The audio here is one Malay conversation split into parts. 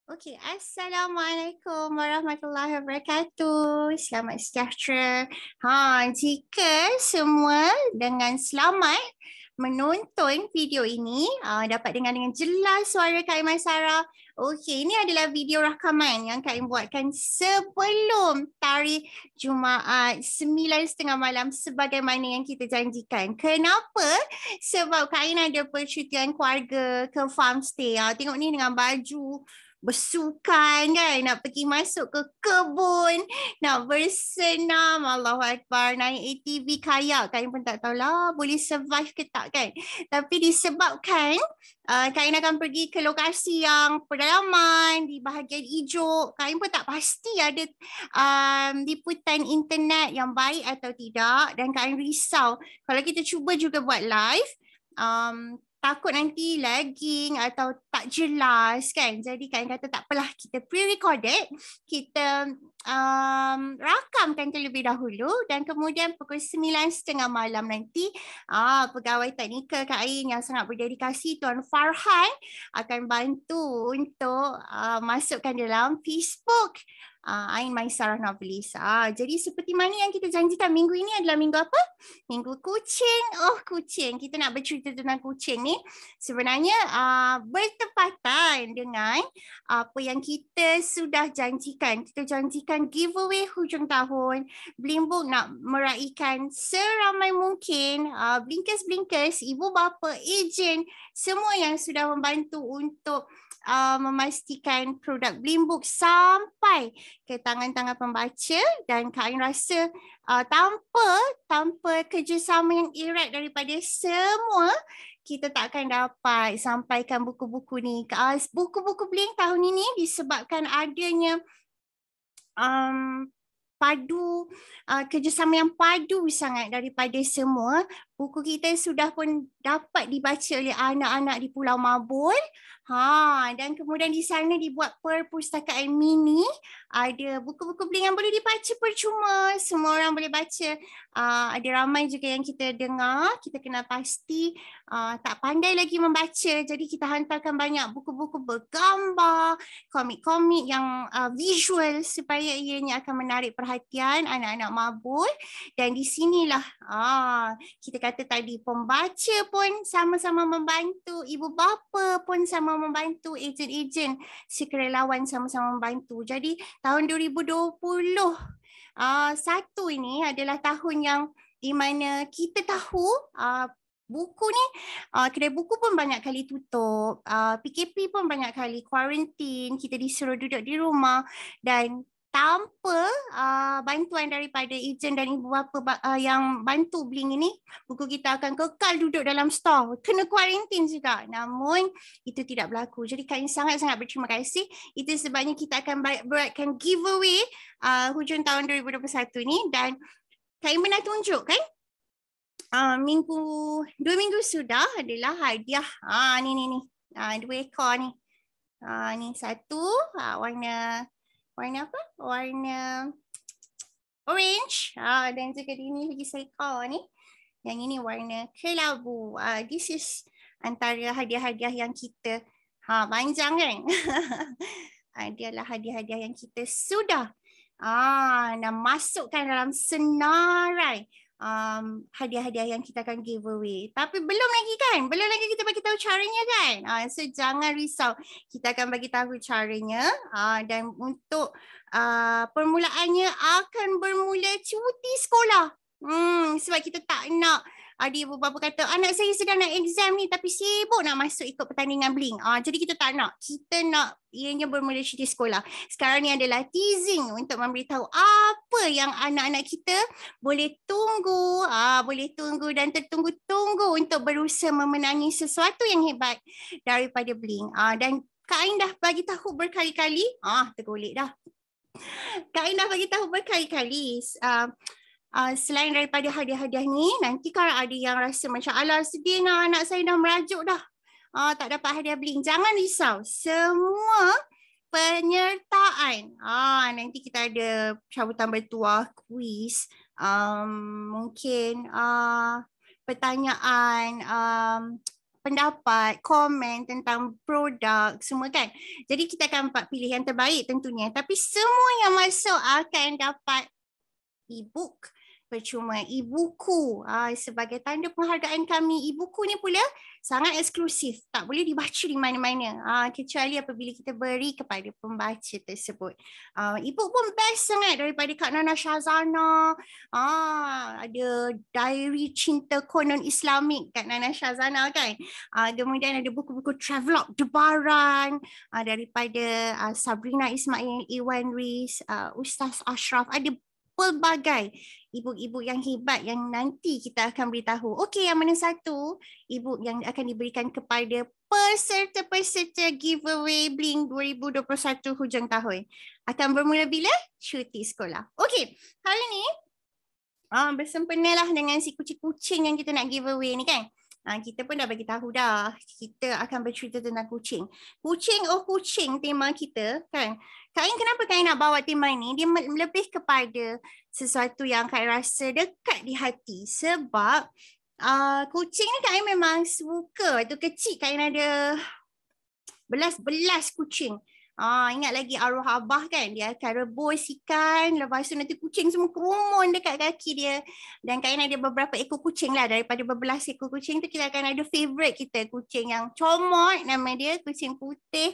Okey, Assalamualaikum warahmatullahi wabarakatuh. Selamat sejahtera. Jika semua dengan selamat menonton video ini, dapat dengar dengan jelas suara Kak Sarah. Okey, ini adalah video rakaman yang Kak Im buatkan sebelum tarikh Jumaat 9.30 malam sebagaimana yang kita janjikan. Kenapa? Sebab Kak Im ada percutian keluarga ke farmstay. Tengok ni dengan baju bersukan kan, nak pergi masuk ke kebun, nak bersenam, Allahu Akbar, naik ATV, kayak, Kain pun tak tahulah boleh survive ke tak kan. Tapi disebabkan Kain akan pergi ke lokasi yang pedalaman, di bahagian hijau, Kain pun tak pasti ada liputan internet yang baik atau tidak, dan Kain risau kalau kita cuba juga buat live, takut nanti lagging atau tak jelas kan. Jadi Kak kata tak apalah, kita pre-recorded, kita rakamkan terlebih dahulu dan kemudian pukul 9.30 malam nanti pegawai teknikal Kak Ain yang sangat berdedikasi, Tuan Farhan, akan bantu untuk masukkan dalam Facebook Ain Maisarah Novelis. Jadi seperti mana yang kita janjikan, minggu ini adalah minggu apa? Minggu kucing. Oh, kucing. Kita nak bercerita tentang kucing ni. Sebenarnya bertepatan dengan apa yang kita sudah janjikan. Kita janjikan giveaway hujung tahun. Blimbuk nak meraihkan seramai mungkin blinkers-blinkers, ibu bapa, ejen, semua yang sudah membantu untuk memastikan produk Blimbuk sampai ke tangan-tangan pembaca, dan Kak Ain rasa tanpa kerjasama yang erat daripada semua, kita tak akan dapat sampaikan buku-buku ni. Buku-buku Blink tahun ini disebabkan adanya kerjasama yang padu sangat daripada semua. Buku kita sudah pun dapat dibaca oleh anak-anak di Pulau Mabul. Dan kemudian di sana dibuat perpustakaan mini. Ada buku-buku Blink yang boleh dibaca percuma. Semua orang boleh baca. Ada ramai juga yang kita dengar, kita kenal pasti tak pandai lagi membaca. Jadi kita hantarkan banyak buku-buku bergambar, komik-komik yang visual supaya ianya akan menarik perhatian anak-anak Mabul. Dan di sinilah kita kata tadi, pembaca pun sama-sama membantu, ibu bapa pun sama membantu, ejen-ejen sukarelawan sama-sama membantu. Jadi tahun 2021 ini adalah tahun yang di mana kita tahu buku ni, kedai buku pun banyak kali tutup, PKP pun banyak kali kuarantin, kita disuruh duduk di rumah, dan tanpa bantuan daripada ejen dan ibu bapa yang bantu Blink ini, buku kita akan kekal duduk dalam store, kena kuarantin juga. Namun itu tidak berlaku. Jadi Kak sangat-sangat berterima kasih. Itu sebabnya kita akan buatkan giveaway hujung tahun 2021 ni, dan Kak pernah tunjuk kan? 2 minggu sudah adalah hadiah. Ni. 2 ekor ni. Ni satu warna apa? Warna orange. Dan juga ini lagi seekor ni. Yang ini warna kelabu. This is antara hadiah-hadiah yang kita panjang kan? Adalah hadiah-hadiah yang kita sudah nak masukkan dalam senarai hadiah-hadiah yang kita akan giveaway. Tapi belum lagi kita bagi tahu caranya kan. So jangan risau, kita akan bagi tahu caranya, dan untuk permulaannya akan bermula cuti sekolah. Sebab kita tak nak ada ibu bapa kata anak saya sedang nak exam ni tapi sibuk nak masuk ikut pertandingan Blink. Jadi kita tak nak. Kita nak ianya bermula cuti sekolah. Sekarang ni adalah teasing untuk memberitahu apa yang anak-anak kita boleh tunggu, dan tertunggu-tunggu untuk berusaha memenangi sesuatu yang hebat daripada Blink. Dan Kak Ain dah bagi tahu berkali-kali. Tergolek dah. Kak Ain dah bagi tahu berkali-kali. Selain daripada hadiah-hadiah ni, nanti kalau ada yang rasa macam alah sedih lah, anak saya dah merajuk dah, tak dapat hadiah Blink, jangan risau. Semua penyertaan, nanti kita ada cabutan bertuah, kuis, mungkin pertanyaan pendapat, komen tentang produk semua kan. Jadi kita akan pilih yang terbaik tentunya. Tapi semua yang masuk akan dapat e-book percuma, e-buku sebagai tanda penghargaan kami. E-buku ni pula sangat eksklusif, tak boleh dibaca di mana-mana kecuali apabila kita beri kepada pembaca tersebut. E-book pun best sangat daripada Kak Nana Shazana. Ada diary cinta konon Islamik Kak Nana Shazana kan. Kemudian ada buku-buku travelog Debaran daripada Sabrina Ismail, Iwan Riz, Ustaz Ashraf. Ada pelbagai e-book yang hebat yang nanti kita akan beritahu. Okey, yang mana satu e-book yang akan diberikan kepada peserta-peserta giveaway Bling 2021 hujung tahun. Akan bermula bila? Cuti sekolah. Okey, kali ni bersempenalah dengan si kucing-kucing yang kita nak giveaway ni kan. Kita pun dah bagi tahu dah. Kita akan bercerita tentang kucing. Kucing kucing tema kita kan. Kak Ain, kenapa Kak Ain nak bawa tema ni? Dia lebih kepada sesuatu yang Kak Ain rasa dekat di hati. Sebab kucing ni Kak Ain memang suka. Waktu kecil Kak Ain ada belas-belas kucing. Ingat lagi arwah abah kan, dia akan rebus ikan, lepas tu nanti kucing semua kerumun dekat kaki dia. Dan Kak Ain ada beberapa ekor kucing lah, daripada berbelas ekor kucing tu kita akan ada favourite kita, kucing yang comot nama dia, kucing putih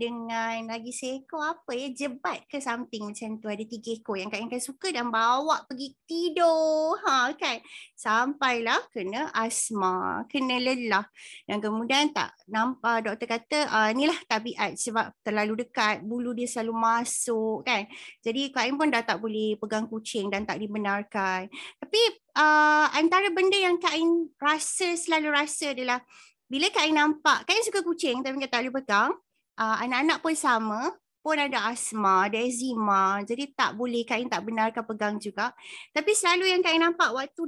dengan lagi seekor apa ya, jebat ke something macam tu, ada 3 ekor yang Kak Ain akan suka dan bawa pergi tidur kan, sampailah kena asma, kena lelah. Dan kemudian tak nampak, doktor kata inilah tabiat sebab terlalu dekat, bulu dia selalu masuk kan. Jadi Kak Ain pun dah tak boleh pegang kucing dan tak dibenarkan. Tapi antara benda yang Kak Ain selalu rasa adalah bila Kak Ain nampak, Kak Ain suka kucing tapi tak boleh pegang. Anak-anak pun sama, pun ada asma, ada eczema. Jadi tak boleh, Kak Ain tak benarkan pegang juga. Tapi selalu yang Kak Ain nampak waktu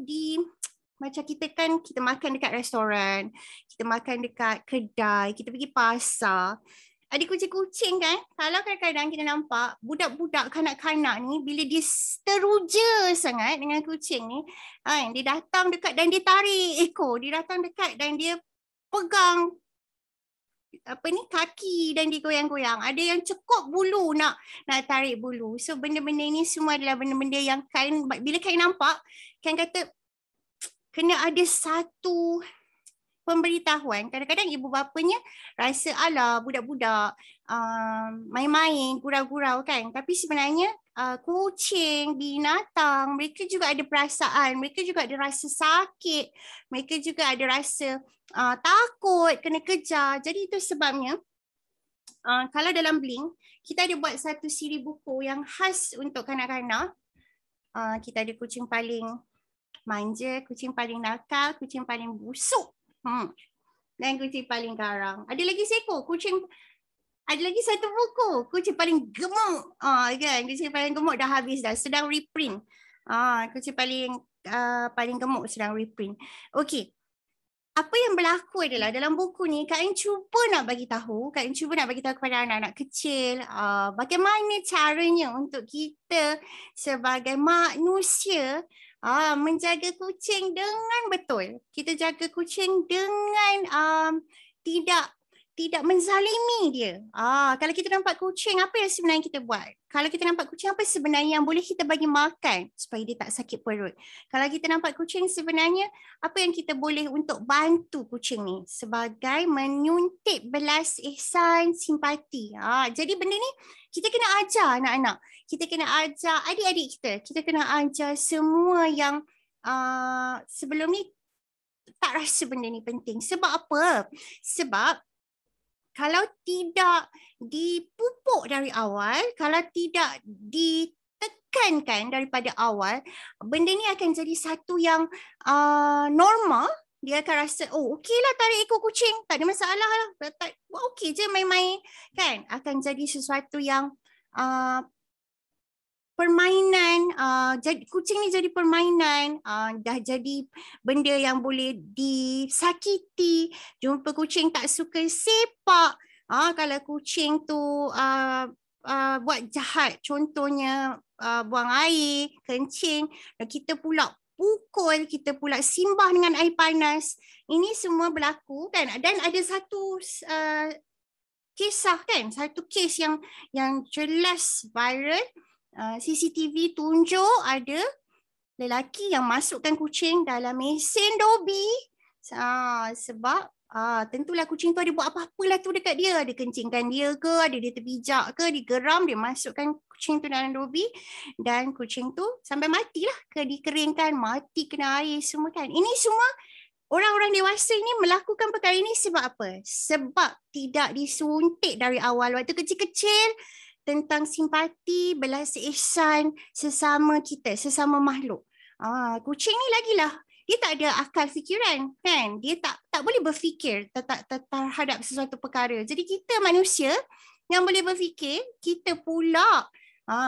macam kita kan, kita makan dekat restoran, kita makan dekat kedai, kita pergi pasar. Ada kucing-kucing kan, kalau kadang-kadang kita nampak budak-budak kanak-kanak ni bila dia teruja sangat dengan kucing ni, dia datang dekat dan dia tarik ekor, dia datang dekat dan dia pegang kaki dan dia goyang-goyang. Ada yang cukup bulu nak tarik bulu. So benda-benda ni semua adalah benda-benda yang bila Kak Ain nampak, Kak Ain kata kena ada satu pemberitahuan. Kadang-kadang ibu bapanya rasa alah budak-budak main-main, gurau-gurau kan. Tapi sebenarnya kucing, binatang, mereka juga ada perasaan, mereka juga ada rasa sakit, mereka juga ada rasa takut, kena kejar. Jadi itu sebabnya kalau dalam Bling, kita ada buat satu siri buku yang khas untuk kanak-kanak. Kita ada kucing paling manja, kucing paling nakal, kucing paling busuk. Dan kucing paling garang. Ada lagi seekor kucing, ada lagi satu buku, kucing paling gemuk. Kan, kucing paling gemuk dah habis dah, sedang reprint. Kucing paling gemuk sedang reprint. Okey. Apa yang berlaku adalah dalam buku ni Kak Ain cuba nak bagi tahu kepada anak-anak kecil bagaimana caranya untuk kita sebagai manusia menjaga kucing dengan betul. Kita jaga kucing dengan tidak menzalimi dia. Kalau kita nampak kucing, apa yang sebenarnya kita buat? Kalau kita nampak kucing, apa sebenarnya yang boleh kita bagi makan supaya dia tak sakit perut? Kalau kita nampak kucing, sebenarnya apa yang kita boleh untuk bantu kucing ni? Sebagai menyuntik belas ihsan simpati. Jadi benda ni kita kena ajar anak-anak. Kita kena ajar adik-adik kita. Kita kena ajar semua yang sebelum ni tak rasa benda ni penting. Sebab apa? Sebab kalau tidak dipupuk dari awal, kalau tidak ditekankan daripada awal, benda ni akan jadi satu yang normal. Dia akan rasa, okeylah tarik ekor kucing, tak ada masalah lah. Okey je main-main. Kan? Akan jadi sesuatu yang permainan, kucing ni jadi permainan, dah jadi benda yang boleh disakiti. Jumpa kucing tak suka sepak, kalau kucing tu buat jahat, contohnya buang air, kencing, dan kita pula pukul, kita pula simbah dengan air panas. Ini semua berlaku kan. Dan ada satu kisah kan, satu kes yang jelas viral. CCTV tunjuk ada lelaki yang masukkan kucing dalam mesin Dobby. Sebab tentulah kucing tu ada buat apa-apalah tu dekat dia. Dia kencingkan dia ke, ada dia terpijak ke, digeram, dia masukkan kucing tu dalam Dobby. Dan kucing tu sampai matilah ke, dikeringkan, mati kena air semua kan. Ini semua orang-orang dewasa ini melakukan perkara ini sebab apa? Sebab tidak disuntik dari awal waktu kecil-kecil tentang simpati, belas ihsan sesama kita, sesama makhluk. Kucing ni lagilah, dia tak ada akal fikiran kan, dia tak boleh berfikir terhadap sesuatu perkara. Jadi kita manusia yang boleh berfikir, kita pula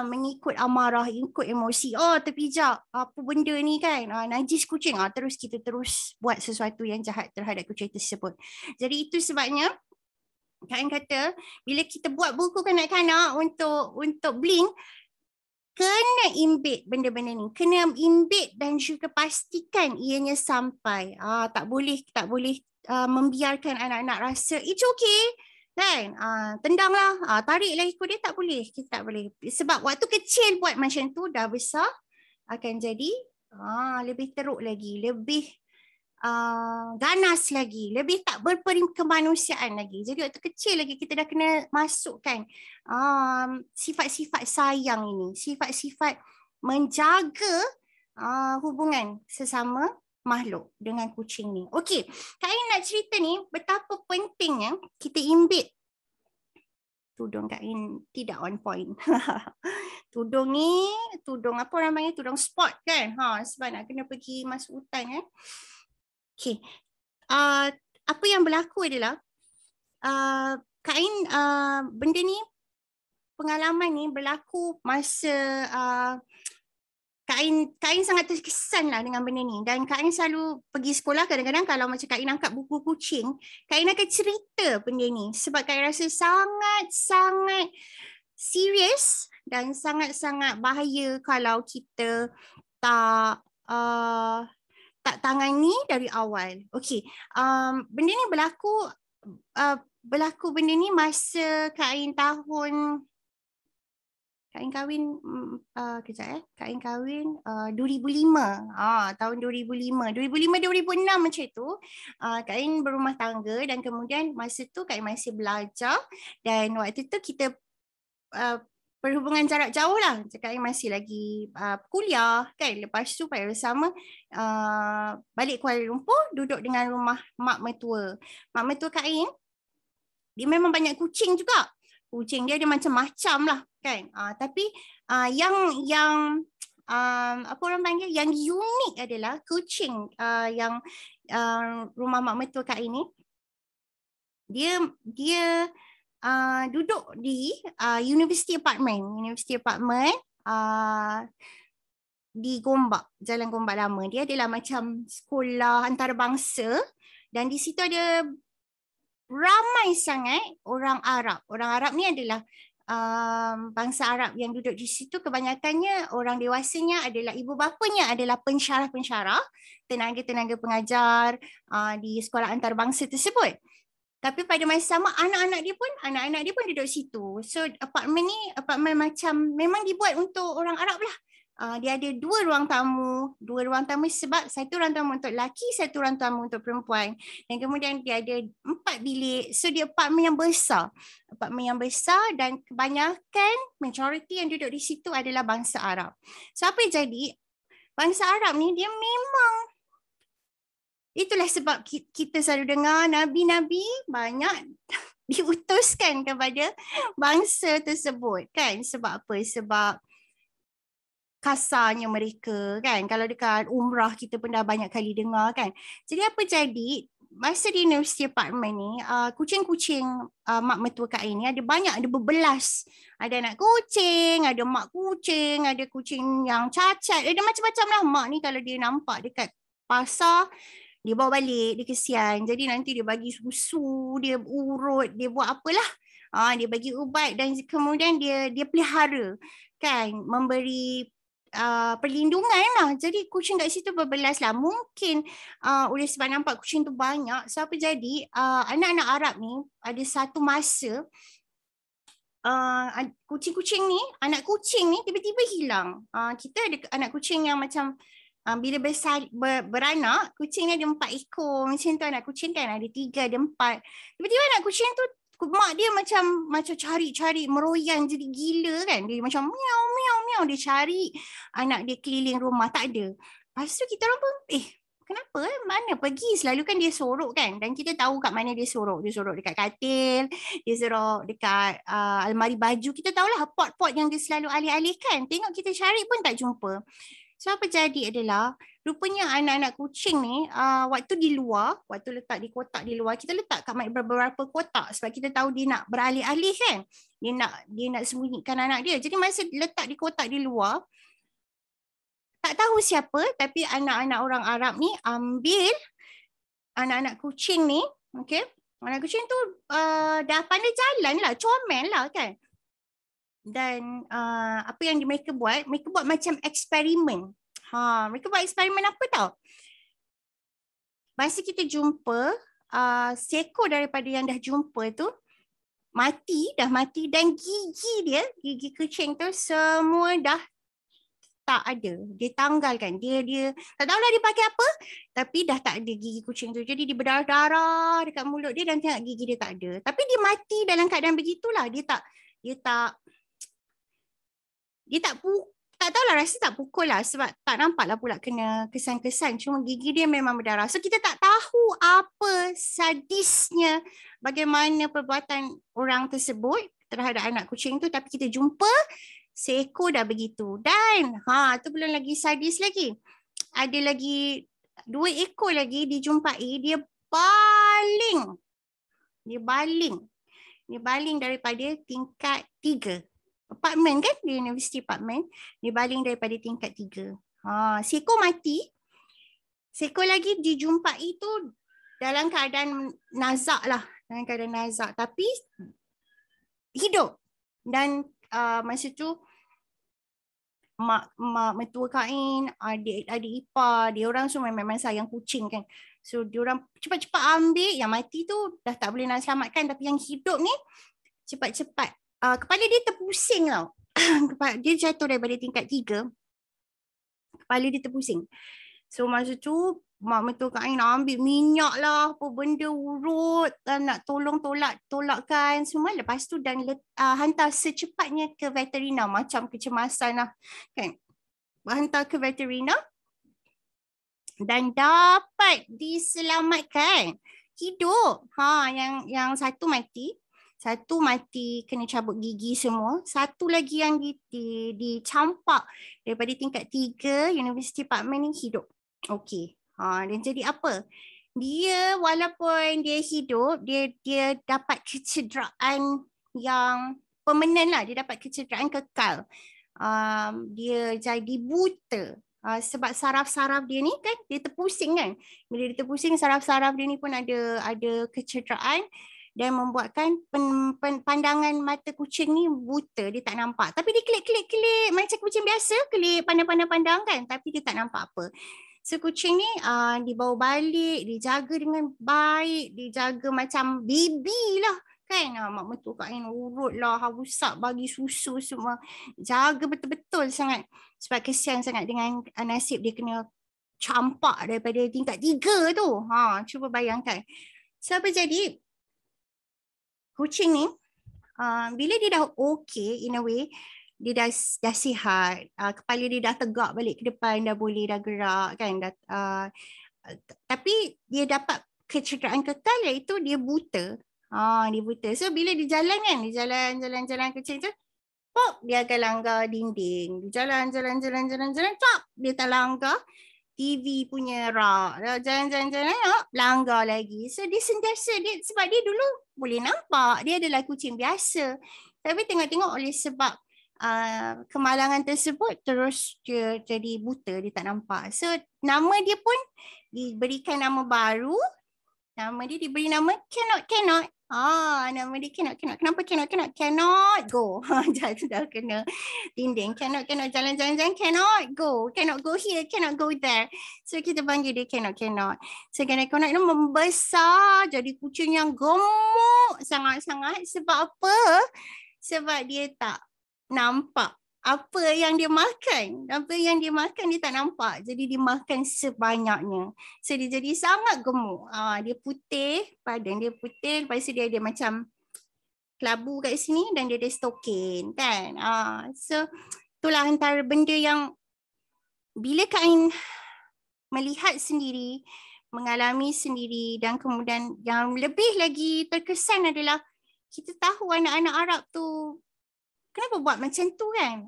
mengikut amarah, ikut emosi. Terpijak apa benda ni kan, najis kucing, terus kita terus buat sesuatu yang jahat terhadap kucing tersebut. Jadi itu sebabnya Kak kata, bila kita buat buku kanak-kanak untuk Blink, kena embed benda-benda ni. Kena embed dan juga pastikan ianya sampai. Tak boleh membiarkan anak-anak rasa, it's okay. Kan? Tendanglah, tariklah ikut dia, tak boleh. Kita tak boleh. Sebab waktu kecil buat macam tu, dah besar akan jadi lebih teruk lagi, lebih ganas lagi, lebih tak berkemanusiaan lagi. Jadi waktu kecil lagi kita dah kena masukkan sifat-sifat sayang ini, sifat-sifat menjaga hubungan sesama makhluk dengan kucing ni. Okey, Kak Ain nak cerita ni betapa pentingnya kita embed. Tudung Kak Ain tidak on point. Tudung ni, tudung apa orang panggil, tudung sport kan? Sebab nak kena pergi masuk hutan kan. Okay. Apa yang berlaku adalah Kak Ain, benda ni, pengalaman ni berlaku masa Kak Ain sangat terkesan lah dengan benda ni. Dan Kak Ain selalu pergi sekolah, kadang-kadang kalau macam Kak Ain angkat buku kucing, Kak Ain akan cerita benda ni. Sebab Kak Ain rasa sangat-sangat serius dan sangat-sangat bahaya kalau kita tak tangani dari awal. Okey, benda ni berlaku benda ni masa Kak Ain kahwin Kak Ain kahwin 2005. Tahun 2005 2006 macam tu. Kak Ain berumah tangga dan kemudian masa tu Kak Ain masih belajar dan waktu tu kita perhubungan jarak jauh lah. Kak Ain masih lagi kuliah kan. Lepas tu pada sama balik Kuala Lumpur, duduk dengan rumah mak mertua. Mak mertua Kak Ain, dia memang banyak kucing juga. Kucing dia ada macam-macam lah kan. Tapi yang apa orang panggil, yang unik adalah kucing yang rumah mak mertua Kak Ain ni, dia duduk di University Apartment di Gombak, Jalan Gombak Lama. Dia adalah macam sekolah antarabangsa dan di situ ada ramai sangat orang Arab. Orang Arab ni adalah bangsa Arab yang duduk di situ. Kebanyakannya orang dewasanya adalah ibu bapanya adalah pensyarah-pensyarah, tenaga-tenaga pengajar di sekolah antarabangsa tersebut. Tapi pada masa sama anak-anak dia pun duduk situ. So apartmen ni apartmen macam memang dibuat untuk orang Arab lah. Dia ada dua ruang tamu sebab satu ruang tamu untuk lelaki, satu ruang tamu untuk perempuan. Dan kemudian dia ada 4 bilik. So dia apartmen yang besar. Dan kebanyakan majoriti yang duduk di situ adalah bangsa Arab. So apa yang jadi? Bangsa Arab ni dia memang, itulah sebab kita selalu dengar Nabi-Nabi banyak diutuskan kepada bangsa tersebut kan. Sebab apa? Sebab kasarnya mereka kan. Kalau dekat umrah kita pun dah banyak kali dengar kan. Jadi apa jadi? Masa di University Apartment ni, kucing-kucing mak mertua Kak Ain ni ada banyak, ada berbelas. Ada anak kucing, ada mak kucing, ada kucing yang cacat, ada macam-macam lah. Mak ni kalau dia nampak dekat pasar, dia bawa balik, dia kesian. Jadi nanti dia bagi susu, dia urut, dia buat apalah. Dia bagi ubat dan kemudian dia pelihara kan, memberi perlindungan lah. Jadi kucing kat situ berbelas lah. Mungkin oleh sebab nampak kucing tu banyak. So apa jadi anak-anak Arab ni ada satu masa kucing-kucing ni, anak kucing ni tiba-tiba hilang. Kita ada anak kucing yang macam bila besar beranak, kucing ni ada 4 ekor. Macam tu anak kucing kan ada 3, ada 4. Tiba-tiba anak kucing tu mak dia macam cari-cari meroyan jadi gila kan. Dia macam miau miau miau, dia cari anak dia keliling rumah tak ada. Lepas tu kita orang pun kenapa? Mana pergi? Selalu kan dia sorok kan. Dan kita tahu kat mana dia sorok. Dia sorok dekat katil, dia sorok dekat almari baju. Kita tahulah pot-pot yang dia selalu alih-alihkan. Tengok kita cari pun tak jumpa. So apa jadi adalah rupanya anak-anak kucing ni waktu di luar, waktu letak di kotak di luar, kita letak kat beberapa kotak sebab kita tahu dia nak beralih-alih kan. Dia nak sembunyikan anak dia. Jadi masa letak di kotak di luar, tak tahu siapa tapi anak-anak orang Arab ni ambil anak-anak kucing ni, okey. Anak kucing tu dah pandai jalan lah, comel lah kan. Dan apa yang mereka buat macam eksperimen. Mereka buat eksperimen apa tau? Masa kita jumpa, seekor daripada yang dah jumpa tu dah mati dan gigi kucing tu semua dah tak ada. Dia tanggalkan. Dia tak tahulah dia pakai apa, tapi dah tak ada gigi kucing tu. Jadi dia berdarah-darah dekat mulut dia dan tengok gigi dia tak ada. Tapi dia mati dalam keadaan begitulah. Tak tahulah, rasa tak pukul lah sebab tak nampak lah pula kena kesan-kesan. Cuma gigi dia memang berdarah. So kita tak tahu apa sadisnya bagaimana perbuatan orang tersebut terhadap anak kucing tu. Tapi kita jumpa seekor dah begitu. Dan tu belum lagi sadis lagi. Ada lagi 2 ekor lagi dijumpai. Dia baling daripada tingkat 3. Apartmen kan, di universiti apartmen. Dia baling daripada tingkat 3. Seekor mati. Seekor lagi dijumpai tu dalam keadaan nazak lah. Dalam keadaan nazak. Tapi hidup. Dan masa tu mak mentua kain, adik ipar, dia orang semua memang sayang kucing kan. So dia orang cepat-cepat ambil, yang mati tu dah tak boleh nak selamatkan, tapi yang hidup ni cepat-cepat. Kepala dia terpusing tau. Dia jatuh daripada tingkat 3. Kepala dia terpusing. So masa tu mak mentua kain nak ambil minyak lah, apa benda urut, nak tolakkan semua. Lepas tu dan hantar secepatnya ke veterina, macam kecemasan lah kan. Hantar ke veterina dan dapat diselamatkan. Hidup. Yang satu mati kena cabut gigi semua. Satu lagi yang dicampak daripada tingkat 3 universiti apartmen ni hidup. Okey. Dan jadi apa? Dia walaupun dia hidup, dia dapat kecederaan yang permanen lah. Dia dapat kecederaan kekal. Dia jadi buta. Sebab saraf-saraf dia ni kan, dia terpusing kan. Bila dia terpusing, saraf-saraf dia ni pun ada kecederaan dan membuatkan pandangan mata kucing ni buta, dia tak nampak. Tapi dia klik macam kucing biasa, klik pandang-pandang kan, tapi dia tak nampak apa. So kucing ni dibawa balik, dijaga dengan baik, dijaga macam baby lah kan. Mak mentua kain urut lah, usap bagi susu semua. Jaga betul-betul sangat. Sebab kesian sangat dengan nasib dia kena campak daripada tingkat 3 tu. Cuba bayangkan. So apa jadi? Kucing ni, bila dia dah okay in a way, dia dah sihat, kepala dia dah tegak balik ke depan, dah boleh dah gerak kan. Tapi dia dapat kecederaan kekal iaitu dia buta. Dia buta. So bila dia jalan kan, dia jalan kucing tu, pop, dia akan langgar dinding. Dia jalan, pop, dia tak langgar TV punya rak. Jalan, langgar lagi. So dia sentiasa, sebab dia dulu boleh nampak, dia adalah kucing biasa. Tapi tengok-tengok oleh sebab kemalangan tersebut, terus dia jadi buta, dia tak nampak. So nama dia pun diberikan nama baru. Nama dia diberi nama Cannot. Nama dia cannot. Kenapa cannot? Cannot go. Dah kena dinding. Cannot. Jalan. Cannot go here. Cannot go there. So kita panggil dia cannot. So cannot itu membesar jadi kucing yang gemuk sangat-sangat. Sebab apa? Sebab dia tak nampak apa yang dia makan. Dia tak nampak. Jadi dia makan sebanyaknya. So dia jadi sangat gemuk. Dia putih, badan dia putih. Lepas tu dia ada macam kelabu kat sini dan dia ada stokin kan. So itulah antara benda yang bila Kak Ain melihat sendiri, mengalami sendiri dan kemudian yang lebih lagi terkesan adalah kita tahu anak-anak Arab tu kenapa buat macam tu kan?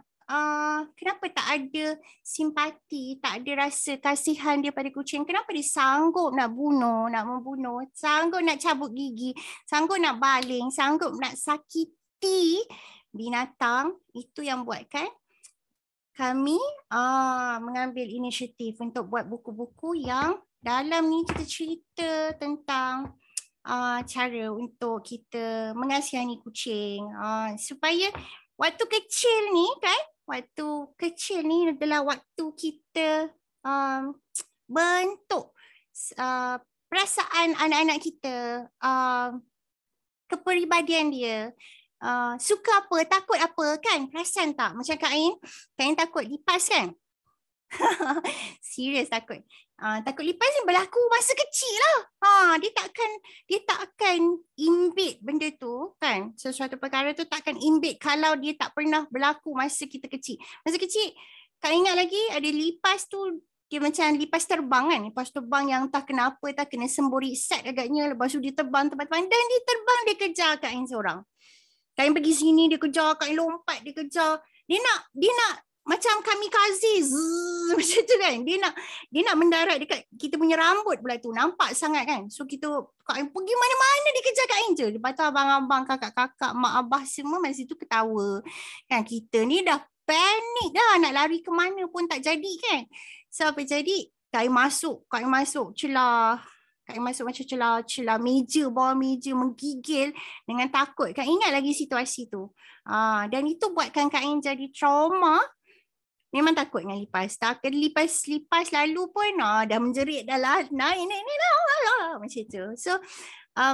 Kenapa tak ada simpati, tak ada rasa kasihan dia pada kucing? Kenapa dia sanggup nak membunuh, sanggup nak cabut gigi, sanggup nak baling, sanggup nak sakiti binatang? Itu yang buatkan kami mengambil inisiatif untuk buat buku-buku yang dalam ni kita cerita tentang cara untuk kita mengasihani kucing supaya waktu kecil ni adalah waktu kita bentuk perasaan anak-anak kita, kepribadian dia, suka apa, takut apa kan, perasan tak? Macam Kak Ain takut lipas kan? Serius takut. Takut lipas ni berlaku masa kecil lah. Dia takkan imbit benda tu kan. Sesuatu perkara tu takkan imbit kalau dia tak pernah berlaku masa kita kecil. Masa kecil, Kak ingat lagi ada lipas tu, dia macam lipas terbang kan. Lipas terbang yang tak kenapa, tak kena semburi set agaknya. Lepas tu dia terbang tempat-tempat dan dia terbang, dia kejar Kak Ain seorang. Kak Ain pergi sini, dia kejar. Kak Ain lompat, dia kejar. Dia nak macam kamikaze macam tu kan. Dia nak mendarat dekat kita punya rambut pula tu. Nampak sangat kan. So kita Kak Ain pergi mana-mana dia kejar Kak Ain je. Lepas tu abang-abang, kakak-kakak, mak abah semua masa tu ketawa. Kan kita ni dah panik dah nak lari ke mana pun tak jadi kan. So apa jadi? Kak Ain masuk celah. Kak Ain masuk macam celah meja, bawah meja menggigil dengan takut. Kak ingat lagi situasi tu. Dan itu buatkan Kak Ain jadi trauma. Memang takut dengan lipas. Takut lipas lalu pun dah menjerit dah lah. Naik lah. Macam tu. So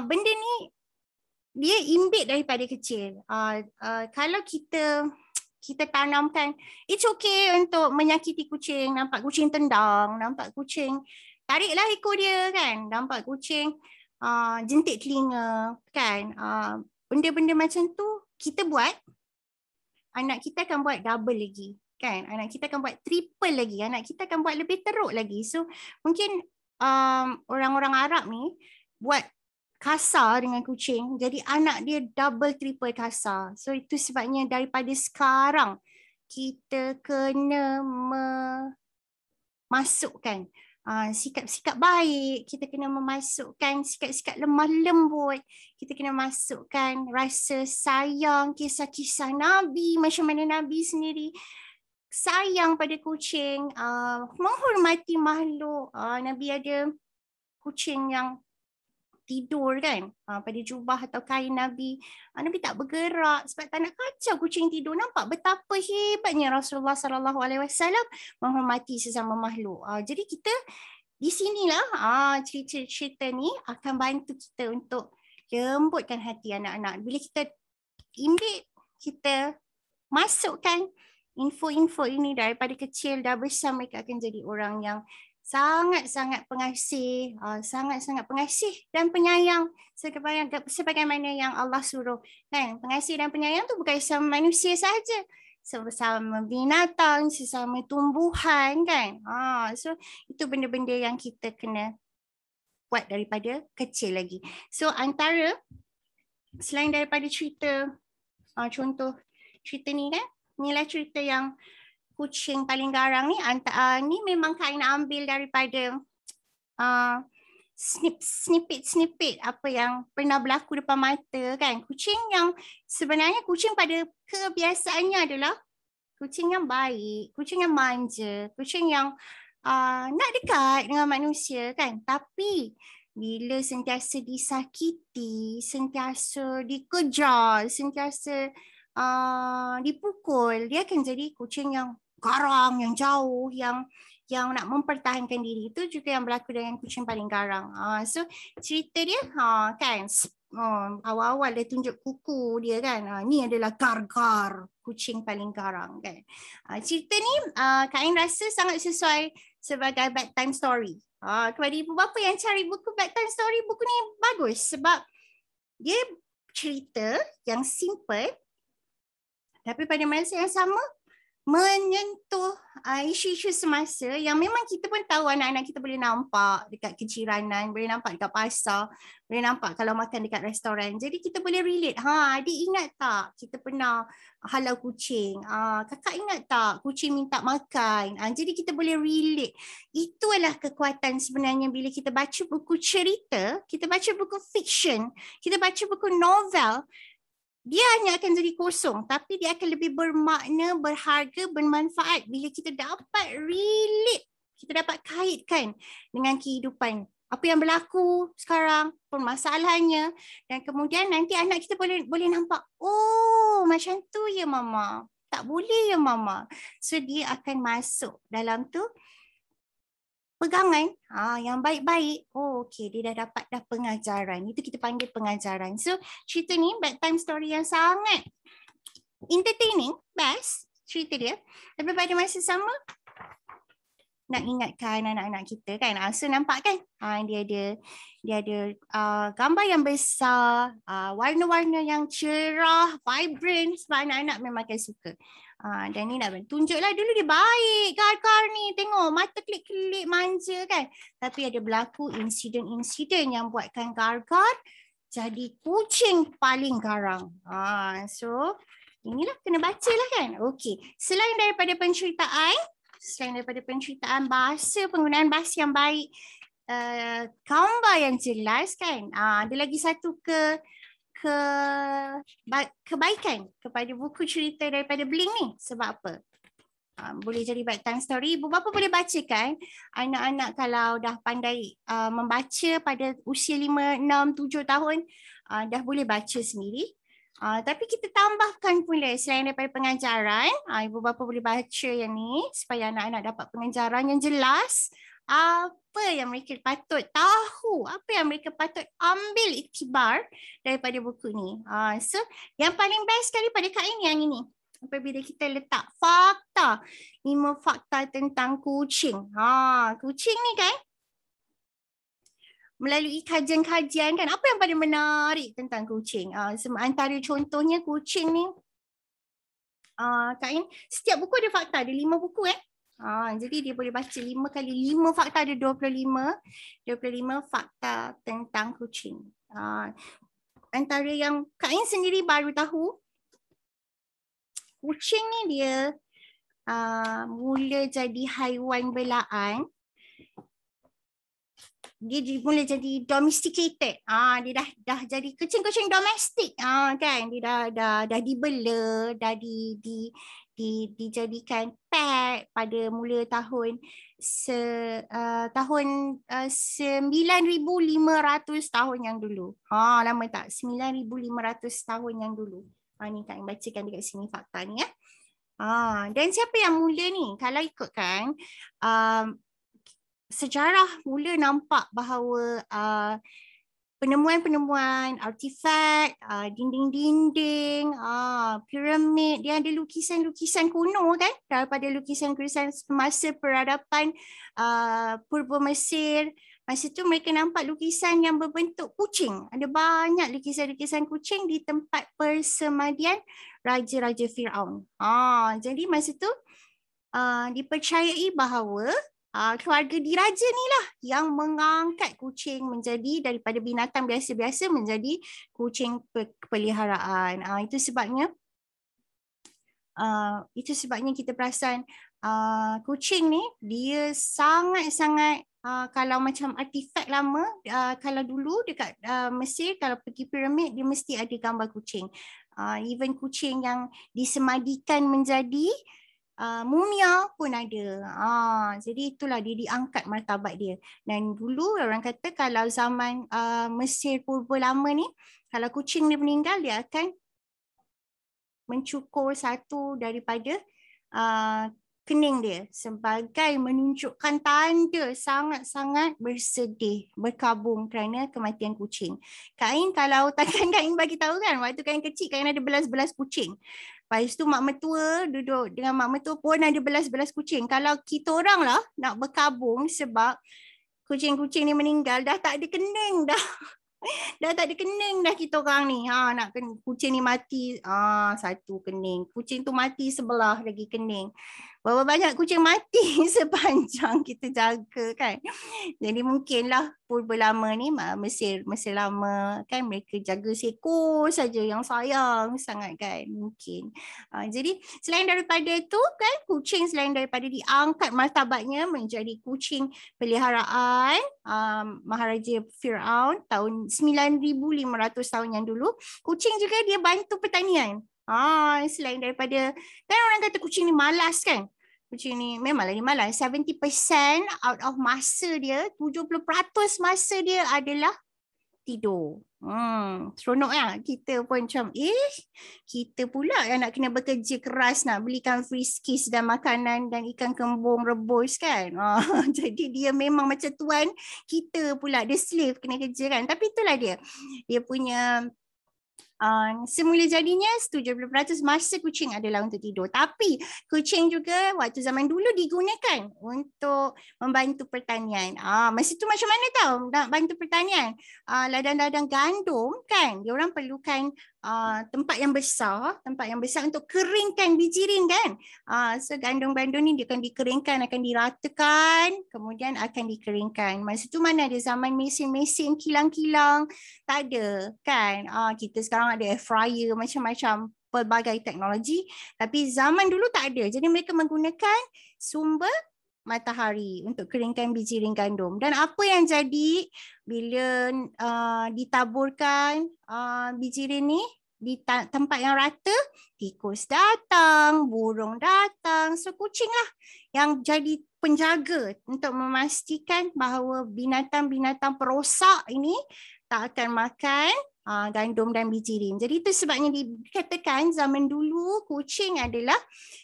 benda ni dia imbit daripada kecil. Kalau kita tanamkan, it's okay untuk menyakiti kucing. Nampak kucing tendang, nampak kucing tariklah ekor dia kan. Nampak kucing jentik telinga kan. Benda-benda macam tu kita buat, anak kita akan buat double lagi. Kan, anak kita akan buat triple lagi, anak kita akan buat lebih teruk lagi. So mungkin orang-orang Arab ni buat kasar dengan kucing, jadi anak dia double triple kasar. So itu sebabnya daripada sekarang kita kena memasukkan sikap-sikap baik, kita kena memasukkan sikap-sikap lemah lembut, kita kena masukkan rasa sayang, kisah-kisah Nabi, macam mana Nabi sendiri sayang pada kucing, menghormati makhluk. Nabi ada kucing yang tidur kan, pada jubah atau kain Nabi. Nabi tak bergerak sebab tak nak kacau kucing tidur. Nampak betapa hebatnya Rasulullah SAW menghormati sesama makhluk. Jadi kita di sinilah cerita-cerita ni akan bantu kita untuk lembutkan hati anak-anak. Bila kita imbit, kita masukkan info-info ini daripada kecil, dah besar mereka akan jadi orang yang sangat-sangat pengasih, sangat-sangat pengasih dan penyayang sebagaimana yang Allah suruh. Kan? Pengasih dan penyayang tu bukan sesama manusia sahaja, sesama binatang, sesama tumbuhan kan. So itu benda-benda yang kita kena buat daripada kecil lagi. So antara selain daripada cerita, contoh cerita ni kan, inilah cerita yang kucing paling garang ni. Ni memang Kak Ain ambil daripada snippet apa yang pernah berlaku depan mata kan. Kucing yang sebenarnya kucing pada kebiasaannya adalah kucing yang baik, kucing yang manja, kucing yang nak dekat dengan manusia kan. Tapi bila sentiasa disakiti, sentiasa dikejar, sentiasa dipukul, dia akan jadi kucing yang garang, yang jauh, yang nak mempertahankan diri. Itu juga yang berlaku dengan kucing paling garang. So cerita dia kan awal-awal dia tunjuk kuku dia kan. Ni adalah Gargar, kucing paling garang kan. Cerita ni Kak Ain rasa sangat sesuai sebagai bedtime story. Kepada ibu bapa yang cari buku bedtime story, buku ni bagus sebab dia cerita yang simple tapi pada masa yang sama menyentuh isu-isu semasa yang memang kita pun tahu anak-anak kita boleh nampak dekat keciranan, boleh nampak dekat pasar, boleh nampak kalau makan dekat restoran. Jadi kita boleh relate. Adik ingat tak kita pernah halau kucing? Kakak ingat tak kucing minta makan? Jadi kita boleh relate. Itulah kekuatan sebenarnya bila kita baca buku cerita, kita baca buku fiction, kita baca buku novel. Dia hanya akan jadi kosong tapi dia akan lebih bermakna, berharga, bermanfaat bila kita dapat relate, kita dapat kaitkan dengan kehidupan. Apa yang berlaku sekarang, permasalahannya, dan kemudian nanti anak kita boleh nampak, oh macam tu ya mama, tak boleh ya mama. So dia akan masuk dalam tu pegangan yang baik-baik. Oh okey, dia dah dapat pengajaran. Itu kita panggil pengajaran. So cerita ni bedtime story yang sangat entertaining, best cerita dia. Tapi pada masa sama nak ingatkan anak-anak kita kan. So nampak kan? Dia ada gambar yang besar, warna-warna yang cerah, vibrant sebab anak-anak memang akan suka. Dan ni nak tunjuklah dulu dia baik Gargar ni, tengok mata kelip-kelip manja kan, tapi ada berlaku insiden-insiden yang buatkan Gargar jadi kucing paling garang. So inilah kena baca lah kan. Okey, selain daripada penceritaan bahasa, penggunaan bahasa yang baik, gambar yang jelas kan, ada lagi satu kebaikan kepada buku cerita daripada Blink ni. Sebab apa? Boleh jadi bedtime story. Ibu bapa boleh bacakan anak-anak kalau dah pandai membaca pada usia 5, 6, 7 tahun, dah boleh baca sendiri. Tapi kita tambahkan pula selain daripada pengajaran, ibu bapa boleh baca yang ni supaya anak-anak dapat pengajaran yang jelas. Apa yang mereka patut tahu, apa yang mereka patut ambil iktibar daripada buku ni. So yang paling best sekali pada Kak Ain yang ini. Apabila kita letak fakta, 5 fakta tentang kucing. Kucing ni kan, melalui kajian-kajian kan, apa yang paling menarik tentang kucing? Antara contohnya kucing ni, Kak Ain, setiap buku ada fakta, ada 5 buku jadi dia boleh baca 5 kali 5 fakta, ada 25 fakta tentang kucing. Antara yang Kak Ain sendiri baru tahu, kucing ni dia mula jadi haiwan belaan. Dia mula jadi domesticated. Dia dah jadi kucing-kucing domestik. Kan, dia dah dibela, dah dijadikan pet pada mula tahun 9,500 tahun yang dulu. Lama tak? 9,500 tahun yang dulu. Ni Kak bacakan dekat sini fakta ni ya. Dan siapa yang mula ni? Kalau ikutkan sejarah mula nampak bahawa penemuan-penemuan artifak, dinding-dinding, piramid, dia ada lukisan-lukisan kuno kan, daripada lukisan-lukisan semasa peradaban Purba Mesir. Masa tu mereka nampak lukisan yang berbentuk kucing. Ada banyak lukisan-lukisan kucing di tempat persemadian Raja-Raja Firaun. Jadi masa tu dipercayai bahawa keluarga diraja ni lah yang mengangkat kucing menjadi daripada binatang biasa-biasa menjadi kucing peliharaan. Itu sebabnya kita perasan kucing ni dia sangat-sangat kalau macam artifak lama, kalau dulu dekat Mesir kalau pergi piramid dia mesti ada gambar kucing. Even kucing yang disemadikan menjadi mumia pun ada. Jadi itulah dia diangkat martabat dia. Dan dulu orang kata kalau zaman Mesir purba lama ni, kalau kucing dia meninggal, dia akan mencukur satu daripada kening dia sebagai menunjukkan tanda sangat-sangat bersedih, berkabung kerana kematian kucing. Kain, kalau takkan Kain bagi tahu kan, waktu Kain kecil Kain ada belas-belas kucing. Lepas tu mak mertua duduk dengan mak mertua pun ada belas-belas kucing. Kalau kita orang lah nak berkabung sebab kucing-kucing ni meninggal, dah tak ada kening dah. Dah tak ada kening dah kita orang ni. Nak kucing ni mati, satu kening. Kucing tu mati sebelah lagi kening. Berapa banyak kucing mati sepanjang kita jaga kan. Jadi mungkinlah purba lama ni, Mesir lama kan, mereka jaga seekor saja yang sayang sangat kan, mungkin. Jadi selain daripada tu kan, kucing selain daripada diangkat martabatnya menjadi kucing peliharaan Maharaja Firaun tahun 9,500 tahun yang dulu, kucing juga dia bantu pertanian. Selain daripada, kan orang kata kucing ni malas kan. Kucing ni memanglah dia malas. 70% out of masa dia, 70% masa dia adalah tidur. Seronok lah. Kita pun macam, kita pula yang nak kena bekerja keras nak belikan friskies dan makanan dan ikan kembung rebus kan. Jadi dia memang macam tuan kita pula, the slave kena kerja kan. Tapi itulah dia. Dia punya semula jadinya 70% masa kucing adalah untuk tidur. Tapi kucing juga waktu zaman dulu digunakan untuk membantu pertanian. Masa tu macam mana tahu nak bantu pertanian? Ladang-ladang gandum kan, dia orang perlukan tempat yang besar untuk keringkan bijirin kan. So gandum-gandum ni dia akan dikeringkan, akan diratakan, kemudian akan dikeringkan. Masa tu mana ada zaman mesin-mesin kilang-kilang, tak ada kan. Kita sekarang ada air fryer, macam-macam pelbagai teknologi, tapi zaman dulu tak ada. Jadi mereka menggunakan sumber matahari untuk keringkan bijirin gandum. Dan apa yang jadi bila ditaburkan bijirin ni di tempat yang rata, tikus datang, burung datang, so kucing lah yang jadi penjaga untuk memastikan bahawa binatang-binatang perosak ini tak akan makan gandum dan bijirin. Jadi itu sebabnya dikatakan zaman dulu kucing adalah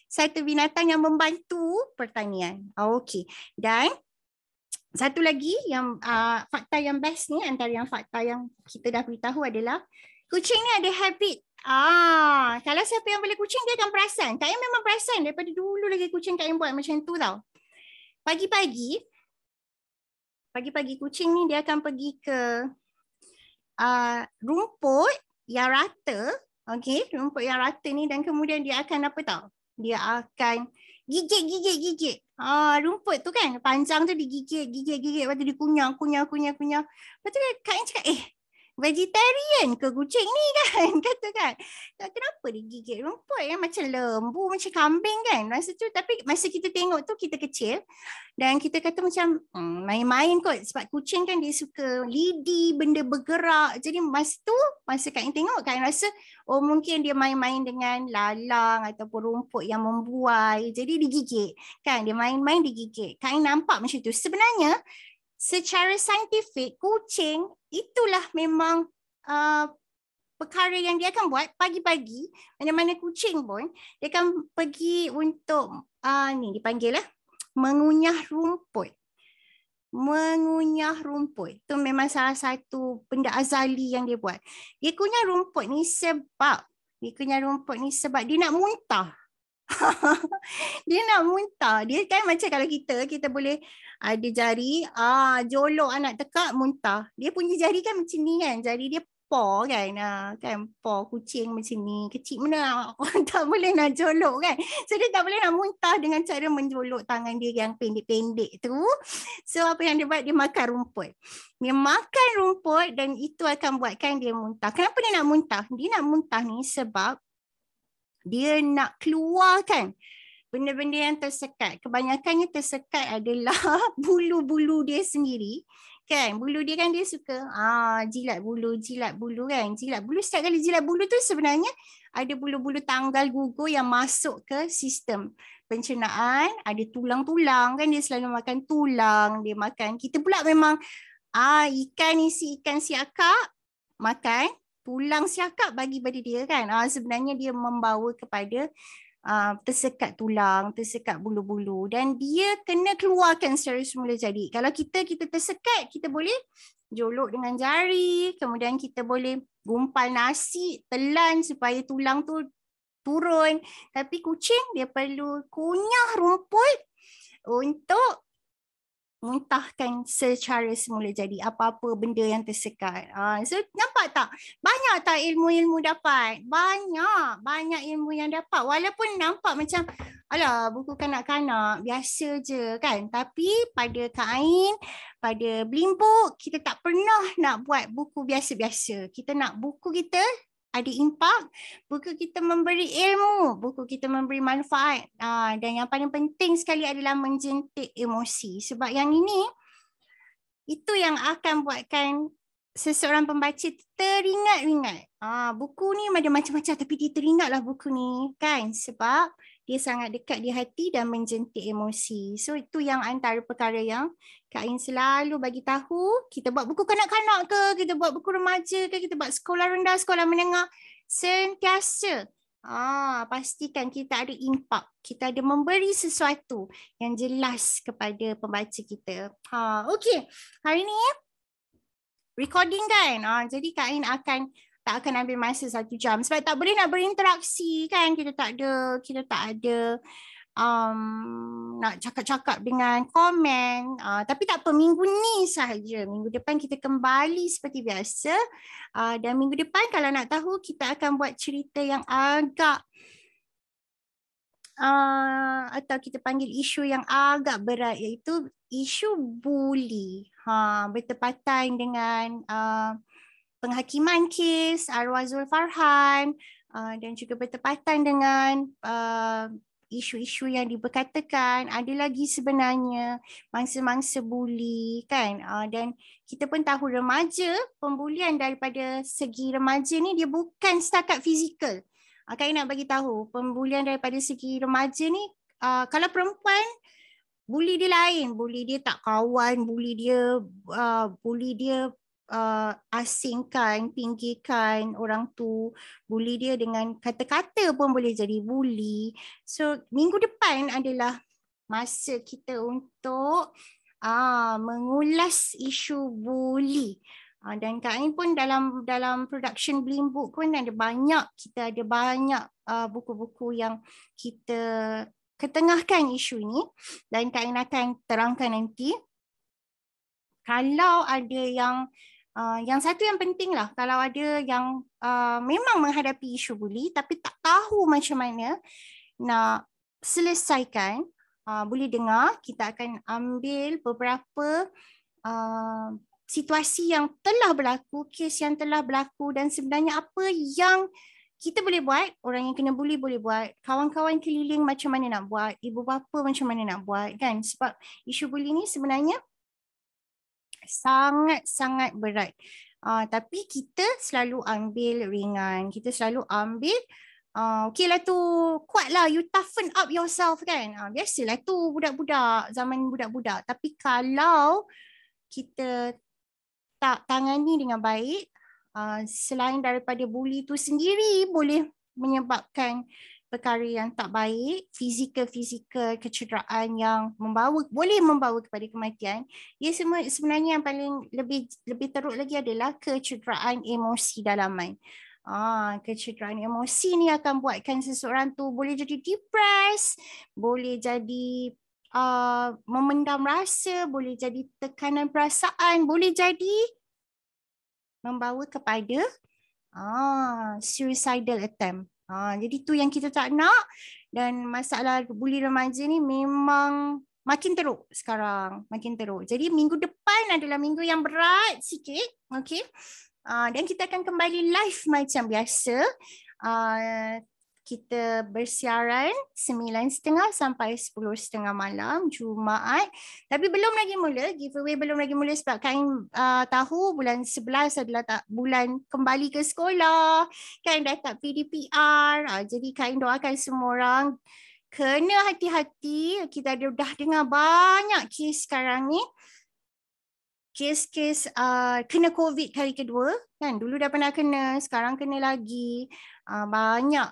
satu binatang yang membantu pertanian. Okey. Dan satu lagi yang fakta yang best ni, antara yang fakta yang kita dah beritahu adalah kucing ni ada habit. Kalau siapa yang beli kucing dia akan perasan. Kak Im memang perasan daripada dulu lagi kucing Kak Im buat macam tu tau. Pagi-pagi kucing ni dia akan pergi ke rumput yang rata, okey, rumput yang rata ni, dan kemudian dia akan apa tau? Dia akan gigit. Rumput tu kan panjang tu digigit, lepas tu dikunyah. Lepas tu Kak Ing cakap, vegetarian ke kucing ni kan? Kata kan, kenapa dia gigit rumput yang macam lembu, macam kambing kan masa tu. Tapi masa kita tengok tu kita kecil dan kita kata macam main-main kot, sebab kucing kan dia suka lidi, benda bergerak. Jadi masa Kak Ing tengok, Kak Ing rasa mungkin dia main-main dengan lalang ataupun rumput yang membuai, jadi digigit kan, dia main-main digigit. Kak Ing nampak macam tu. Sebenarnya secara saintifik, kucing itulah memang perkara yang dia akan buat pagi-pagi. Mana-mana kucing pun dia akan pergi untuk ni dipanggil mengunyah rumput. Itu memang salah satu benda azali yang dia buat. Dia kunyah rumput ni sebab dia nak muntah. Dia nak muntah. Dia kan macam kalau kita boleh ada jari, jolok anak tekak muntah. Dia punya jari kan macam ni kan. Jari dia paw kan. Kan paw kucing macam ni. Kecil mana tak boleh nak jolok kan. So dia tak boleh nak muntah dengan cara menjolok tangan dia yang pendek-pendek tu. So apa yang dia buat? Dia makan rumput. Dia makan rumput dan itu akan buatkan dia muntah. Kenapa dia nak muntah? Dia nak muntah ni sebab dia nak keluarkan benda-benda yang tersekat. Kebanyakannya tersekat adalah bulu-bulu dia sendiri kan. Bulu dia kan dia suka jilat bulu kan. Jilat bulu, setiap kali jilat bulu tu sebenarnya ada bulu-bulu tanggal gugur yang masuk ke sistem pencernaan. Ada tulang-tulang kan, dia selalu makan tulang, dia makan. Kita pula memang ikan isi ikan siakap makan tulang siakap bagi pada dia kan. Sebenarnya dia membawa kepada tersekat tulang, tersekat bulu-bulu dan dia kena keluarkan secara semula jadi. Kalau kita tersekat, kita boleh jolok dengan jari, kemudian kita boleh gumpal nasi, telan supaya tulang tu turun. Tapi kucing dia perlu kunyah rumput untuk muntahkan secara semula jadi apa-apa benda yang tersekat. So nampak tak? Banyak tak ilmu-ilmu dapat? Banyak ilmu yang dapat. Walaupun nampak macam alah buku kanak-kanak biasa je kan. Tapi pada Kak Ain, pada Blimbuk, kita tak pernah nak buat buku biasa-biasa. Kita nak buku kita ada impak, buku kita memberi ilmu, buku kita memberi manfaat. Dan yang paling penting sekali adalah menjentik emosi. Sebab yang ini, itu yang akan buatkan seseorang pembaca teringat-ingat. Buku ni ada macam-macam tapi dia teringatlah buku ni kan. Sebab dia sangat dekat di hati dan menjentik emosi. So itu yang antara perkara yang Kak Ain selalu bagi tahu. Kita buat buku kanak-kanak ke, kita buat buku remaja ke, kita buat sekolah rendah, sekolah menengah. Sentiasa pastikan kita ada impak. Kita ada memberi sesuatu yang jelas kepada pembaca kita. Okey. Hari ni recording kan. Jadi Kak Ain tak akan ambil masa 1 jam sebab tak boleh nak berinteraksi kan. Kita tak ada nak cakap-cakap dengan komen. Tapi tak apa, minggu ni sahaja. Minggu depan kita kembali seperti biasa. Dan minggu depan kalau nak tahu, kita akan buat cerita yang agak atau kita panggil isu yang agak berat, iaitu isu buli. Bertepatan dengan penghakiman kes arwah Zul Farhan dan juga bertepatan dengan isu-isu yang diberkatakan ada lagi sebenarnya mangsa-mangsa buli kan. Dan kita pun tahu remaja, pembulian daripada segi remaja ni dia bukan setakat fizikal. Kak nak bagi tahu pembulian daripada segi remaja ni, kalau perempuan buli dia lain, buli dia tak kawan, buli dia asingkan, pinggirkan orang tu, buli dia dengan kata-kata pun boleh jadi buli. So minggu depan adalah masa kita untuk mengulas isu buli. Dan Kak Ain pun dalam production Blimbuk pun ada banyak buku-buku yang kita ketengahkan isu ini dan Kak Ain akan terangkan nanti. Kalau ada yang satu yang penting lah, kalau ada yang memang menghadapi isu buli tapi tak tahu macam mana nak selesaikan, boleh dengar, kita akan ambil beberapa situasi yang telah berlaku, kes yang telah berlaku dan sebenarnya apa yang kita boleh buat, orang yang kena buli boleh buat, kawan-kawan keliling macam mana nak buat, ibu bapa macam mana nak buat kan. Sebab isu buli ni sebenarnya sangat-sangat berat. Tapi kita selalu ambil ringan, kita selalu ambil okay lah tu, kuat lah, you toughen up yourself kan. Biasalah tu budak-budak, zaman budak-budak. Tapi kalau kita tak tangani dengan baik, selain daripada buli itu sendiri boleh menyebabkan perkara yang tak baik, fizikal kecederaan yang boleh membawa kepada kematian. Ia sebenarnya yang paling lebih teruk lagi adalah kecederaan emosi dalaman. Kecederaan emosi ni akan buatkan seseorang tu boleh jadi depressed, boleh jadi memendam rasa, boleh jadi tekanan perasaan, boleh jadi membawa kepada suicidal attempt. Jadi tu yang kita tak nak, dan masalah buli remaja ni memang makin teruk sekarang, makin teruk. Jadi minggu depan adalah minggu yang berat sikit, okey. Dan kita akan kembali live macam biasa. kita bersiaran 9.30 sampai 10.30 malam Jumaat. Tapi belum lagi mula, giveaway belum lagi mula sebab Kain tahu bulan 11 adalah bulan kembali ke sekolah. Kain dah tak PDPR. Jadi Kain doakan semua orang kena hati-hati. Kita dah dengar banyak kes sekarang ni. Kes-kes kena COVID kali kedua kan, dulu dah pernah kena, sekarang kena lagi. Banyak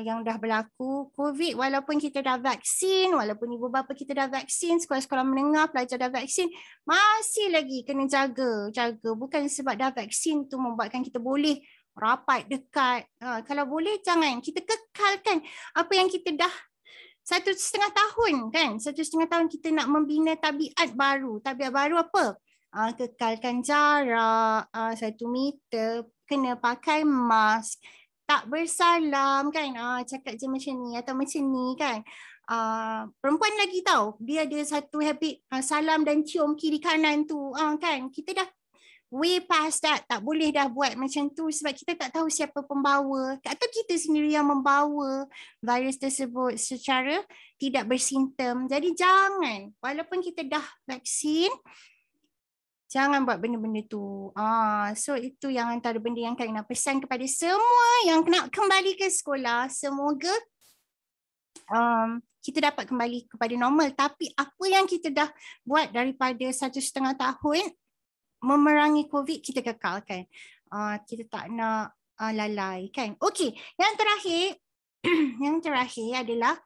yang dah berlaku COVID walaupun kita dah vaksin, walaupun ibu bapa kita dah vaksin, sekolah-sekolah menengah pelajar dah vaksin, masih lagi kena jaga. Bukan sebab dah vaksin tu membuatkan kita boleh rapat dekat. Kalau boleh jangan, kita kekalkan apa yang kita dah 1.5 tahun kan, 1.5 tahun kita nak membina tabiat baru. Tabiat baru apa? Kekalkan jarak 1 meter, kena pakai mask, tak bersalam kan, cakap je macam ni atau macam ni kan. Perempuan lagi tahu, dia ada satu habit salam dan cium kiri kanan tu kan. Kita dah way past that, tak boleh dah buat macam tu sebab kita tak tahu siapa pembawa atau kita sendiri yang membawa virus tersebut secara tidak bersimptom. Jadi jangan, walaupun kita dah vaksin, jangan buat benda-benda tu. So itu yang antara benda yang Kak nak pesan kepada semua yang nak kembali ke sekolah. Semoga kita dapat kembali kepada normal. Tapi apa yang kita dah buat daripada 1.5 tahun memerangi COVID, kita kekalkan. Kita tak nak lalai kan. Okey, yang terakhir yang terakhir adalah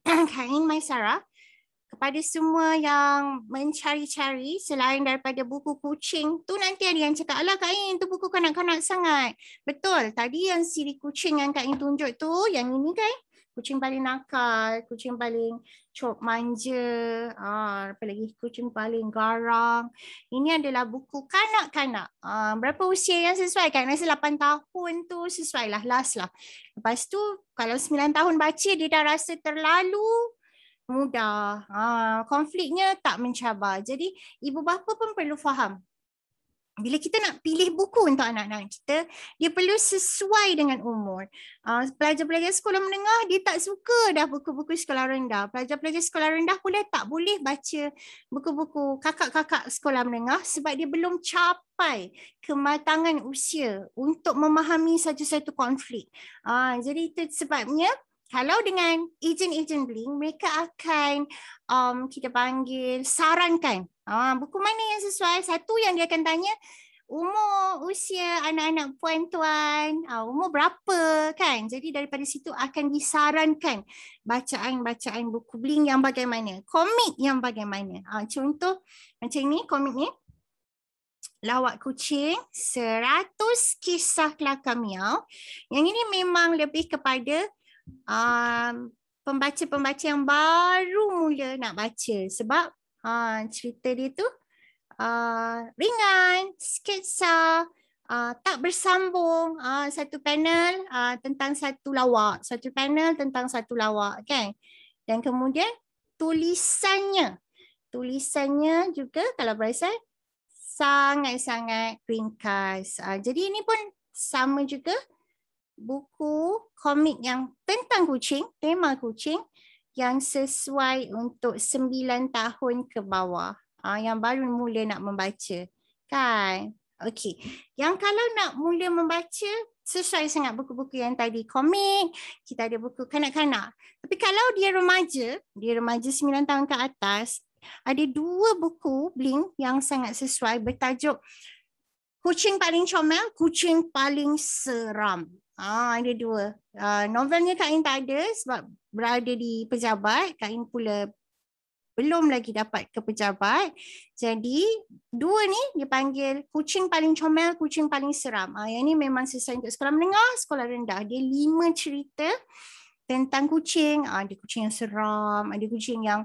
Kain Maisara, kepada semua yang mencari-cari selain daripada buku kucing tu, nanti ada yang cakap, alah Kain tu buku kanak-kanak sangat. Betul, tadi yang siri kucing yang Kain tunjuk tu, yang ini kan, kucing paling nakal, kucing paling manja, apa lagi, kucing paling garang. Ini adalah buku kanak-kanak. Berapa usia yang sesuai kan? Rasa 8 tahun tu sesuai lah, last lah. Lepas tu kalau 9 tahun baca, dia dah rasa terlalu mudah. Konfliknya tak mencabar. Jadi ibu bapa pun perlu faham. Bila kita nak pilih buku untuk anak-anak kita, dia perlu sesuai dengan umur. Pelajar-pelajar sekolah menengah, dia tak suka dah buku-buku sekolah rendah. Pelajar-pelajar sekolah rendah pula tak boleh baca buku-buku kakak-kakak sekolah menengah sebab dia belum capai kematangan usia untuk memahami satu-satu konflik. Jadi itu sebabnya, kalau dengan ejen-ejen Blink, mereka akan kita panggil sarankan buku mana yang sesuai. Satu yang dia akan tanya, umur usia anak-anak puan-tuan, umur berapa kan. Jadi daripada situ akan disarankan bacaan-bacaan buku Blink yang bagaimana, komik yang bagaimana. Contoh macam ni, komik ni, Lawak Kucing 100 Kisah Kelakar Miau. Yang ini memang lebih kepada pembaca-pembaca yang baru mula nak baca sebab cerita dia tu ringan, sketsa, tak bersambung, satu panel tentang satu lawak, satu panel tentang satu lawak kan. Dan kemudian tulisannya juga kalau perasan sangat-sangat ringkas. Jadi ini pun sama juga, buku komik yang tentang kucing, tema kucing yang sesuai untuk 9 tahun ke bawah, yang baru mula nak membaca kan. Okey, yang kalau nak mula membaca, sesuai sangat buku-buku yang tadi, komik, kita ada buku kanak-kanak. Tapi kalau dia remaja 9 tahun ke atas, ada 2 buku Blink yang sangat sesuai, bertajuk Kucing Paling Comel, Kucing Paling Seram. Ada 2. Novelnya Kak In tak ada sebab berada di pejabat. Kak In pula belum lagi dapat ke pejabat. Jadi 2 ni dipanggil Kucing Paling Comel, Kucing Paling Seram. Yang ni memang sesuai untuk sekolah menengah, sekolah rendah. Dia 5 cerita tentang kucing. Ada kucing yang seram, ada kucing yang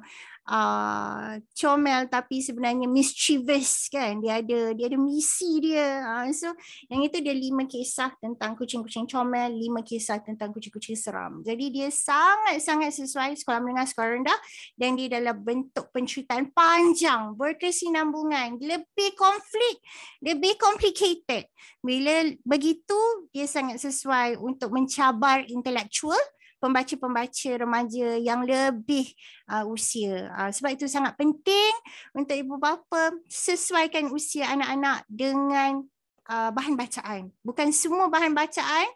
comel tapi sebenarnya mischievous kan. Dia ada misi dia. So yang itu dia 5 kisah tentang kucing-kucing comel, 5 kisah tentang kucing-kucing seram. Jadi dia sangat-sangat sesuai sekolah menengah, sekolah rendah, dan dia dalam bentuk penceritaan panjang, berkesinambungan, lebih konflik, lebih complicated. Bila begitu, dia sangat sesuai untuk mencabar intelektual pembaca-pembaca remaja yang lebih usia. Sebab itu sangat penting untuk ibu bapa sesuaikan usia anak-anak dengan bahan bacaan. Bukan semua bahan bacaan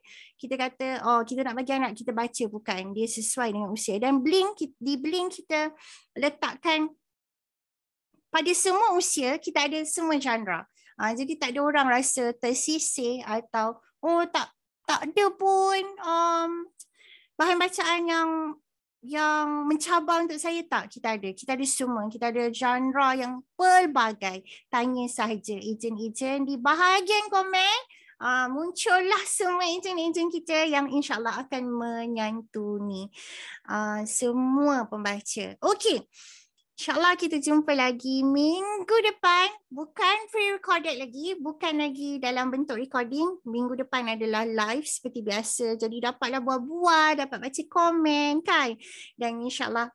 kita kata, oh kita nak bagi anak kita baca. Bukan. Dia sesuai dengan usia. Dan di Blink kita letakkan pada semua usia, kita ada semua genre. Jadi tak ada orang rasa tersisih atau oh tak ada pun bahan bacaan yang mencabar untuk saya. Tak, kita ada semua, kita ada genre yang pelbagai. Tanya sahaja ejen-ejen di bahagian komen, muncullah semua ejen-ejen kita yang insyaAllah akan menyantuni semua pembaca. Okey, InsyaAllah kita jumpa lagi minggu depan. Bukan pre-recorded lagi. Bukan lagi dalam bentuk recording. Minggu depan adalah live seperti biasa. Jadi dapatlah buat-buat, dapat baca komen kan. Dan insyaAllah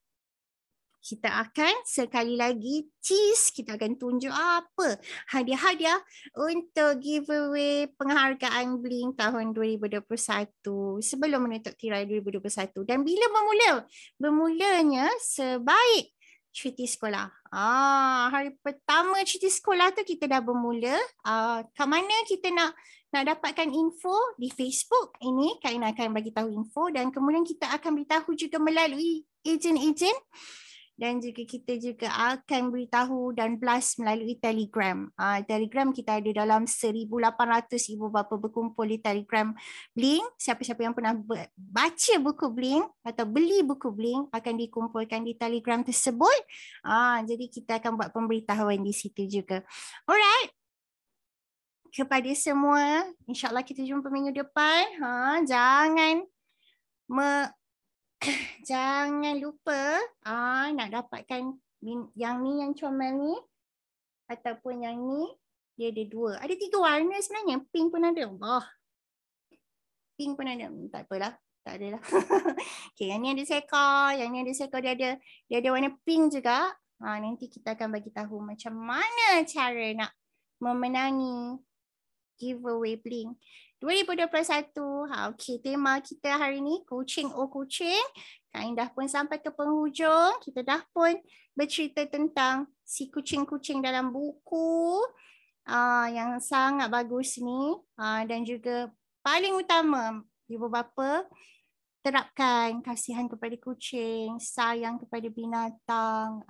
kita akan sekali lagi tease. Kita akan tunjuk apa hadiah-hadiah untuk giveaway penghargaan Blink tahun 2021. Sebelum menutup tirai 2021. Dan bila bermula? Bermulanya sebaik cuti sekolah. Hari pertama cuti sekolah tu kita dah bermula. Kat mana kita nak dapatkan info? Di Facebook. Ini Kain akan bagi tahu info, dan kemudian kita akan beritahu juga melalui ejen-ejen, dan juga kita juga akan beritahu dan blast melalui Telegram. Telegram kita ada dalam 1,800 ibu bapa berkumpul di Telegram Blink. Siapa-siapa yang pernah baca buku Blink atau beli buku Blink akan dikumpulkan di Telegram tersebut. Jadi kita akan buat pemberitahuan di situ juga. Alright. Kepada semua, insyaAllah kita jumpa minggu depan. Jangan lupa nak dapatkan yang ni, yang comel ni, ataupun yang ni. Dia ada 2. Ada 3 warna sebenarnya. Pink pun ada. Pink pun ada. Tak apalah. Tak adalah. Okay, yang ni ada seekor. Yang ni ada seekor. Dia ada warna pink juga. Nanti kita akan bagi tahu macam mana cara nak memenangi giveaway Blink 2021. Okey, tema kita hari ni kucing oh kucing. Kak Indah pun sampai ke penghujung. Kita dah pun bercerita tentang si kucing-kucing dalam buku yang sangat bagus ni. Dan juga paling utama, ibu bapa terapkan kasihan kepada kucing, sayang kepada binatang,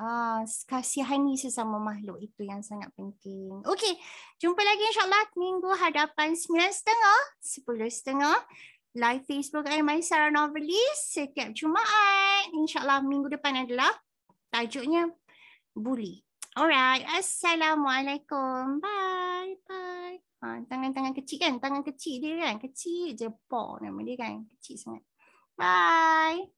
kasihani sesama makhluk. Itu yang sangat penting. Okey, jumpa lagi insyaAllah minggu hadapan 9.30, 10.30. Live Facebook Aimaisara Novelist setiap Jumaat. InsyaAllah minggu depan adalah tajuknya Bully. Alright, Assalamualaikum. Bye. Bye. Tangan-tangan kecil kan? Tangan kecil dia kan? Kecil je. Paw nama dia kan? Kecil sangat. Bye.